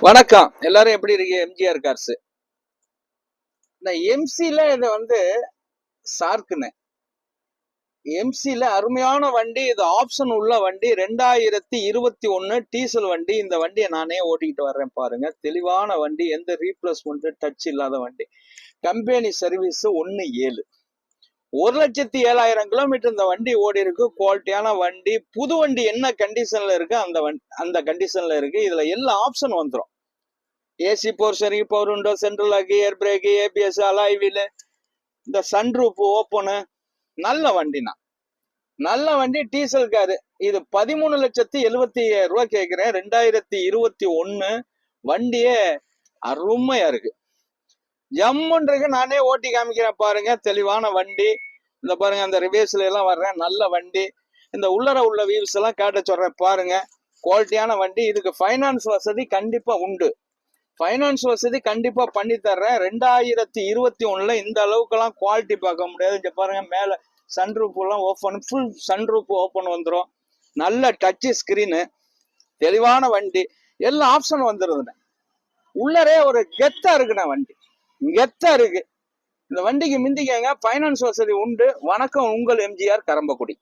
வணக்கம். எல்லாரும் எப்படி இருக்கீங்க? எம்ஜிஆர் கார்ஸ். இந்த எம்சில இதை சார்க்குன்னு எம்சில அருமையான வண்டி. இது ஆப்ஷன் உள்ள வண்டி. 2021 டீசல் வண்டி. இந்த வண்டியை நானே ஓட்டிக்கிட்டு வர்றேன் பாருங்க. தெளிவான வண்டி, எந்த ரீப்ளேஸ்மெண்ட் டச் இல்லாத வண்டி. Company service 17. 1,07,000 கிலோமீட்டர் இந்த வண்டி ஓடி இருக்கு. குவாலிட்டியான வண்டி. புது வண்டி என்ன கண்டிஷன்ல இருக்கு அந்த கண்டிஷன்ல இருக்கு. இதுல எல்லா ஆப்ஷன் வந்துடும். AC portioning, power window, central lock, air brake, ABS, alloy wheel, இந்த சன்ரூப் ஓப்பனு. நல்ல வண்டினா, நல்ல வண்டி. Diesel car. இது 13,70,000 கேட்கிறேன். 2021 வண்டியே அருமையா இருக்கு. ஜம்முன் இருக்கு. நானே ஓட்டி காமிக்கிறேன் பாருங்க. தெளிவான வண்டி. இந்த பாருங்க, அந்த ரிவேர்ஸ்ல எல்லாம் வர்றேன். நல்ல வண்டி. இந்த உள்ளர உள்ள வியூஸ் எல்லாம் காட்ட சொல்றேன் பாருங்க. குவாலிட்டியான வண்டி. இதுக்கு ஃபைனான்ஸ் வசதி கண்டிப்பா உண்டு. ஃபைனான்ஸ் வசதி கண்டிப்பா பண்ணி தர்றேன். 2021 இந்த அளவுக்குலாம் குவாலிட்டி பார்க்க முடியாது. இங்க பாருங்க, மேல சன்ரூப் எல்லாம் ஓப்பன், ஃபுல் சன்ரூப் ஓப்பன் வந்துடும். நல்ல டச் ஸ்கிரீனு. தெளிவான வண்டி. எல்லா ஆப்ஷன் வந்துருதுண்ணே. உள்ளரே ஒரு கெத்தா இருக்குண்ணே. வண்டி கெத்தா இருக்கு. இந்த வண்டிக்கு மிந்திக்கங்க. ஃபைனான்ஸ் வசதி உண்டு. வணக்கம், உங்கள் எம்ஜிஆர் கரம்பக்குடி.